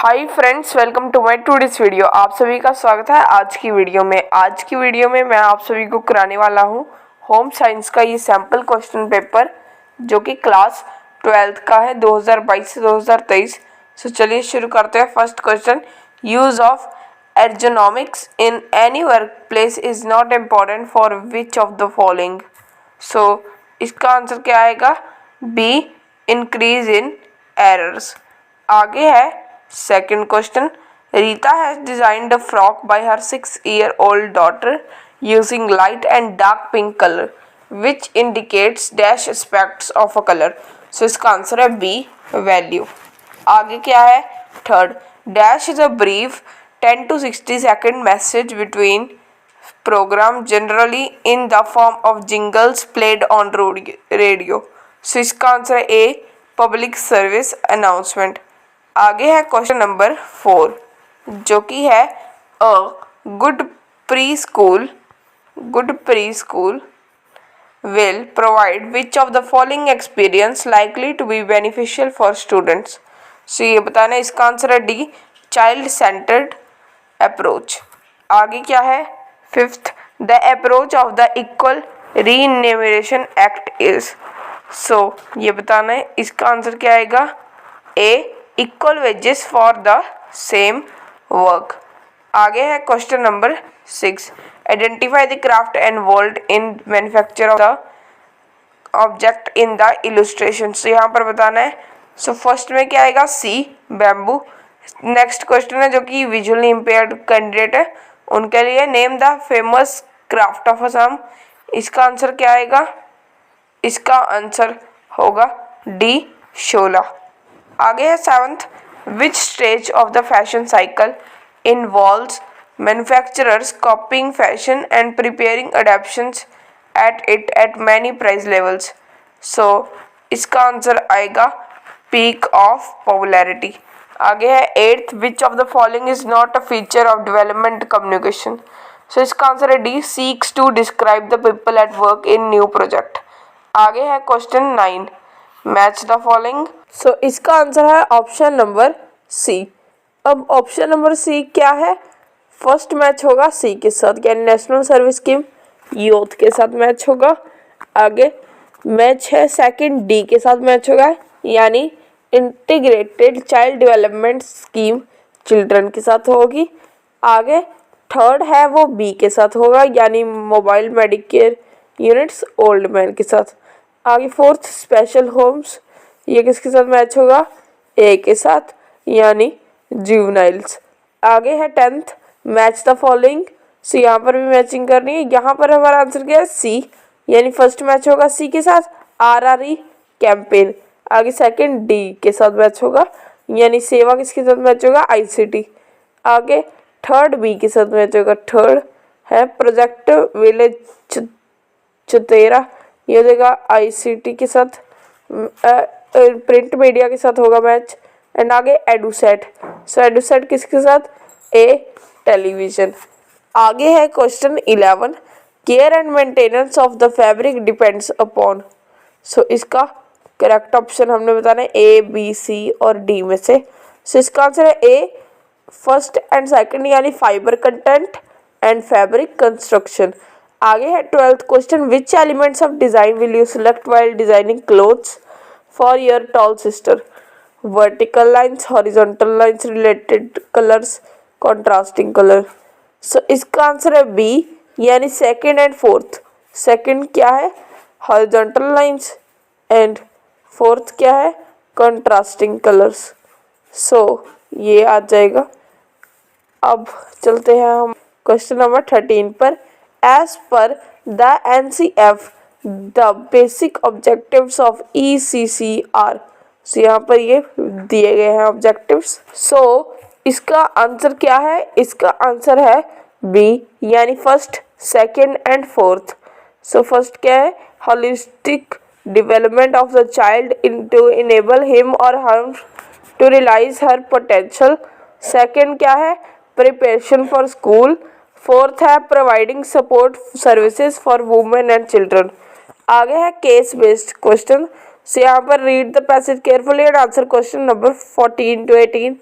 Hi friends, welcome to my today's video. आप सभी का स्वागत है आज की वीडियो में मैं आप सभी को कराने वाला हूं होम साइंस का ये सैम्पल क्वेश्चन पेपर जो कि क्लास 12th का है 2022 से 2023। सो चलिए शुरू करते हैं। First question, use of ergonomics in any work place is not important for which of the following. So इसका आंसर क्या आएगा? B, increase in errors. आगे है second question, Rita has designed a frock by her 6-year-old daughter using light and dark pink colour which indicates dash aspects of a colour. So इसका answer है B, value. आगे क्या है? Third, dash is a brief 10 to 60 second message between programme generally in the form of jingles played on radio. So इसका answer है ए, public service announcement. आगे है question number 4 जो कि है a good pre school will provide which of the following experience likely to be beneficial for students। सो ये बताना है। इसका आंसर है डी, चाइल्ड सेंटर्ड अप्रोच। आगे क्या है? Fifth, the approach of the equal remuneration act is. So ये बताना है। इसका आंसर क्या आएगा? A, equal wages for the same work. आगे है question number 6, identify the craft involved in manufacture of the object in the illustration. So यहाँ पर बताना है। सो फर्स्ट में क्या आएगा? सी, बैम्बू। नेक्स्ट क्वेश्चन है जो कि विजुअली इम्पेयर्ड कैंडिडेट है उनके लिए, name the famous craft of Assam. इसका आंसर क्या आएगा? इसका आंसर होगा डी, शोला। आगे है seventh, which stage of the fashion cycle involves manufacturers copying fashion and preparing adaptations at many price levels. So इसका आंसर आएगा पीक ऑफ पॉपुलैरिटी। आगे है eighth, which of the following is not a feature of development communication. So इसका answer है D, seeks to describe the people at work in new project. आगे है question 9, match the following. So इसका answer है option number C. अब option number C क्या है? First match होगा सी के साथ, यानी नेशनल सर्विस स्कीम यूथ के साथ मैच होगा। आगे मैच है सेकंड, डी के साथ मैच होगा, यानी integrated child development scheme children के साथ होगी। आगे थर्ड है वो बी के साथ होगा, यानी mobile Medicare units old man के साथ। आगे फोर्थ, स्पेशल होम्स, ये किसके साथ मैच होगा? ए के साथ, यानी जुवेनाइल्स। आगे है टेंथ, मैच द फॉलोइंग। सो यहाँ पर भी मैचिंग करनी है। यहाँ पर हमारा आंसर क्या है? सी, यानी फर्स्ट मैच होगा सी के साथ RRE कैंपेन। आगे सेकंड डी के साथ मैच होगा, यानी सेवा किसके साथ मैच होगा? ICT। आगे थर्ड बी के साथ मैच होगा, थर्ड है प्रोजेक्ट विलेज चुतेरा, ये देगा ICT के साथ, प्रिंट मीडिया के साथ होगा मैच। एंड आगे एडुसेट। सो एडुसेट किसके साथ? A, television. आगे है question 11, care and maintenance of the fabric depends upon. So इसका करेक्ट ऑप्शन हमने बताना है ए, बी, सी और डी में से। सो इसका आंसर है ए, फर्स्ट एंड सेकंड, यानी fibre content and fabric construction. आगे है 12th question, which elements of design will you select while designing clothes for your tall sister. Vertical lines, horizontal lines, related colours, contrasting colour. So इसका answer है B, यानी second and fourth. Second क्या है? Horizontal lines and fourth क्या है? Contrasting colours. सो ये आ जाएगा। अब चलते हैं हम क्वेश्चन नंबर 13 पर। As per the NCF the basic objectives of ECCR। So यहाँ पर ये दिए गए हैं ऑब्जेक्टिव्स। सो इसका आंसर क्या है? इसका आंसर है बी, यानी first, second and fourth. So first क्या है? Holistic development of the child in to enable him और her to realise her potential. Second क्या है? Preparation for school. फोर्थ है providing support services for women and children. आगे है case based question. सो यहाँ पर read the passage carefully and answer question number 14 to 18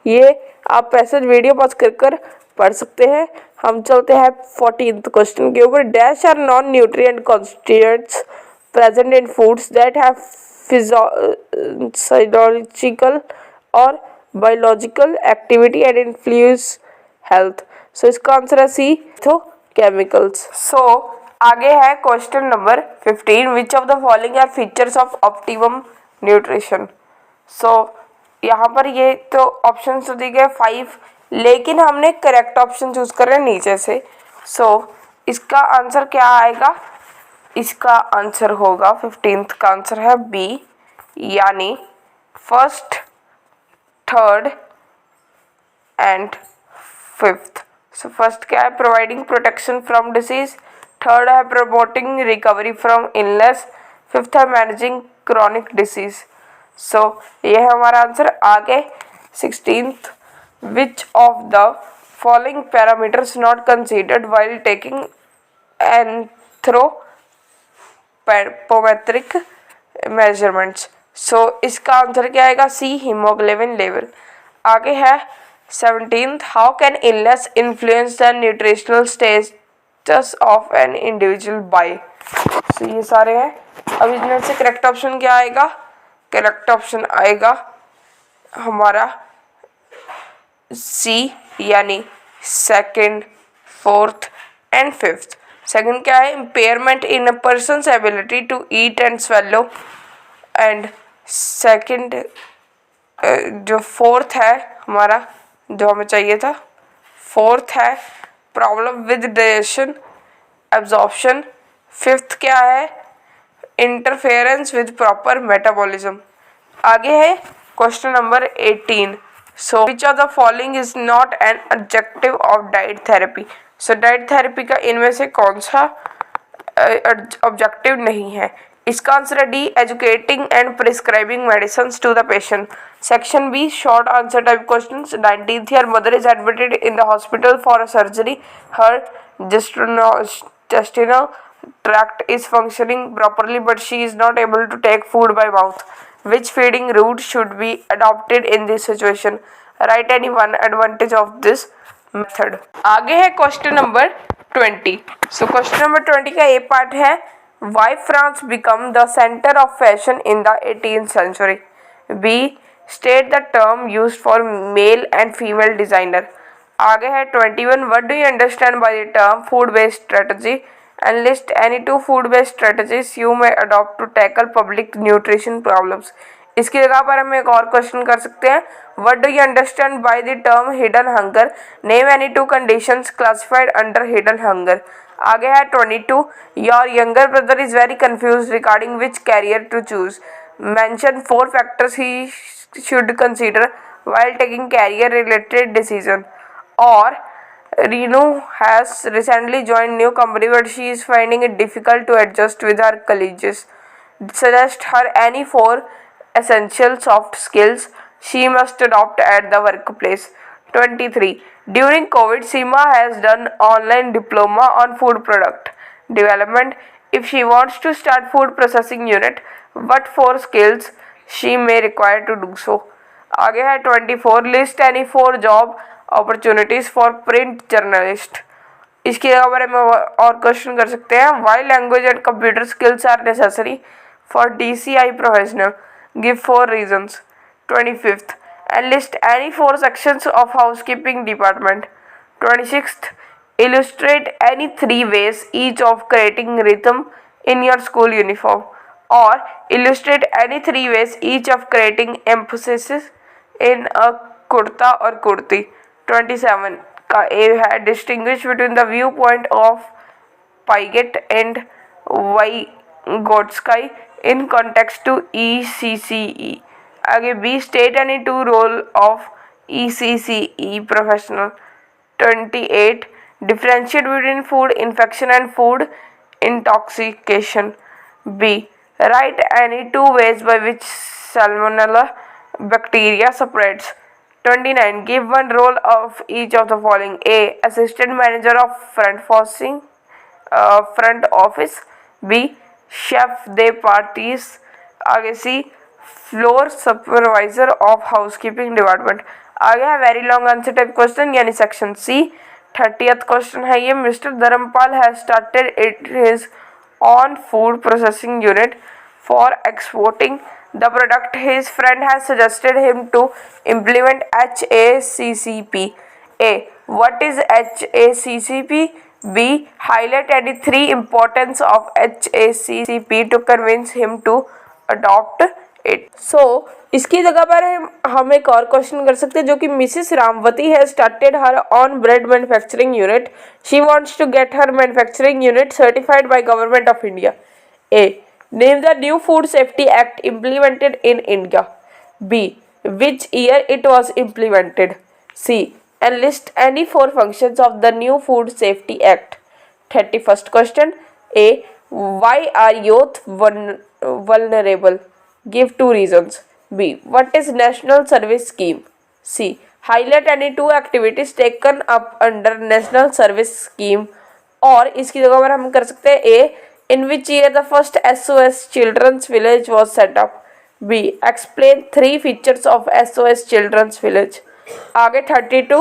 ये आप पैसेज वीडियो पॉज कर पढ़ सकते हैं। हम चलते हैं 14th क्वेश्चन के ऊपर। Dash are non nutrient constituents present in foods that have physiological और biological activity and influence health. So इसका आंसर है सी, तो केमिकल्स। सो आगे है question number 15, which of the following are features of optimum nutrition. So यहाँ पर ये तो ऑप्शन तो दी गए 5, लेकिन हमने करेक्ट ऑप्शन चूज करे नीचे से। सो इसका आंसर क्या आएगा? इसका आंसर होगा 15th का आंसर है बी, यानी first, third and fifth. So first क्या है? Providing protection from disease, third है promoting recovery from illness, fifth है मैनेजिंग क्रॉनिक डिसीज। सो ये है हमारा आंसर। आगे 16th, which of the following parameters not considered while taking anthropometric measurements. So इसका answer क्या आएगा? C, haemoglobin level. आगे है 17th, how can illness influence the nutritional status of an individual by. So ये सारे हैं। अब इनमें से करेक्ट ऑप्शन क्या आएगा? करेक्ट ऑप्शन आएगा हमारा सी, यानी second, fourth and fifth. Second क्या है? Impairment in a person's ability to eat and swallow. And second जो फोर्थ है हमारा, जो हमें चाहिए था, फोर्थ है problem with digestion absorption. Fifth क्या है? Interference with proper metabolism. आगे है question number 18। So which of the following is not an objective of diet therapy. So diet therapy का इनमें से कौन सा ऑब्जेक्टिव नहीं है? इसका आंसर है D, educating and prescribing medicine to the patient. Section B, short answer type questions. 19th, your mother is admitted in the hospital for a surgery, her intestinal tract is functioning properly but she is not able to take food by mouth. Which feeding route should be adopted in this situation? Write any one advantage of this method. आगे है question number 20। So question number 20 का ए part है, why France become the center of fashion in the 18th century? B, state the term used for male and female designer. आगे है 21, what do you understand by the term food based strategy? And list any two food based strategies you may adopt to tackle public nutrition problems. इसकी जगह पर हम एक और question कर सकते हैं, what do you understand by the term hidden hunger? Name any two conditions classified under hidden hunger. आगे है 22, your younger brother is very confused regarding which career to choose. Mention 4 factors he should consider while taking career related decision. Or Renu has recently joined new company but she is finding it difficult to adjust with her colleagues. Suggest her any 4 essential soft skills she must adopt at the workplace. 23. During COVID, Seema has done online diploma on food product development. If she wants to start food processing unit, what 4 skills she may require to do so? आगे है 24, list any 4 job opportunities for print journalist. इसकी जगह पर हम और question कर सकते हैं, why language and computer skills are necessary for DCI professional, give 4 reasons. 25th, and list any 4 sections of housekeeping department. 26th, illustrate any 3 ways each of creating rhythm in your school uniform, or illustrate any 3 ways each of creating emphasis in a kurta or kurti. 27 का A है, distinguish between the view point of Piaget and Vygotsky in context to ECCE. आगे B, state any 2 role of ECCE professional. 28, differentiate between food infection and food intoxication. B, write any 2 ways by which salmonella bacteria spreads. 29, give one role of each of the following. A, assistant manager of front office. B, chef de parties. आगे C, floor supervisor of housekeeping department. आगे है very long answer type question यानी section C. 30th question है ये, Mr Dharampal has started it his own food processing unit for exporting the product his friend has suggested him to implement HACCP. A. What is HACCP? B. Highlight any 3 importance of HACCP to convince him to adopt it. So इसकी जगह पर हम एक और question कर सकते हैं जो कि Mrs Ramvati has started her own bread manufacturing unit, she wants to get her manufacturing unit certified by government of India. A. Name the new Food Safety Act implemented in India. B. Which year it was implemented. C. And list any 4 functions of the new Food Safety Act. 31st question. A. Why are youth vulnerable? Give 2 reasons. B. What is National Service Scheme? C. Highlight any 2 activities taken up under National Service Scheme. और इसकी जगह पर हम कर सकते हैं A. In which year the first SOS Children's Village was set up. B. Explain 3 features of SOS Children's Village. आगे 32.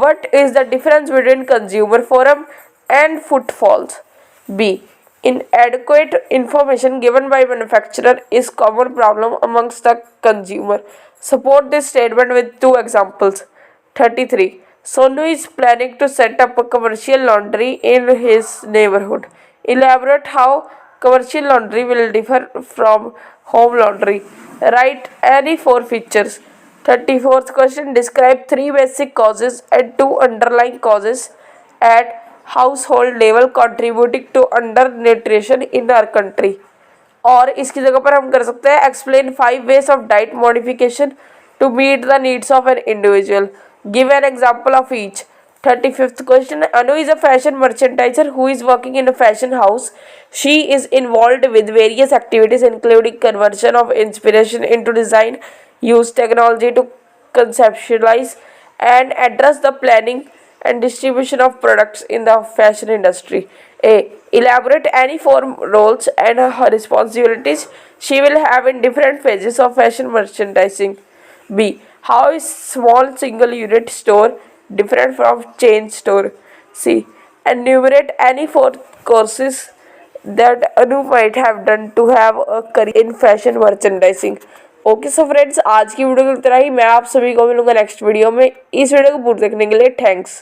What is the difference between consumer forum and footfalls? B. Inadequate information given by manufacturer is common problem amongst the consumer. Support this statement with 2 examples. 33. Sonu is planning to set up a commercial laundry in his neighborhood. Elaborate how commercial laundry will differ from home laundry. Write any 4 features. 34th question. Describe 3 basic causes and 2 underlying causes at household level contributing to undernutrition in our country. और इसकी जगह पर हम कर सकते हैं explain 5 ways of diet modification to meet the needs of an individual. Give an example of each. 35th question. Anu is a fashion merchandiser who is working in a fashion house. She is involved with various activities including conversion of inspiration into design, use technology to conceptualize and address the planning and distribution of products in the fashion industry. A. Elaborate any 4 roles and her responsibilities she will have in different phases of fashion merchandising. B. How is small single unit store different from chain store? C. Enumerate any 4 courses that Anu might have done to have a career in fashion merchandising. Okay so friends, आज की video की तरह ही मैं आप सभी को मिलूंगा next video में. इस वीडियो को पूर्ण देखने के लिए थैंक्स.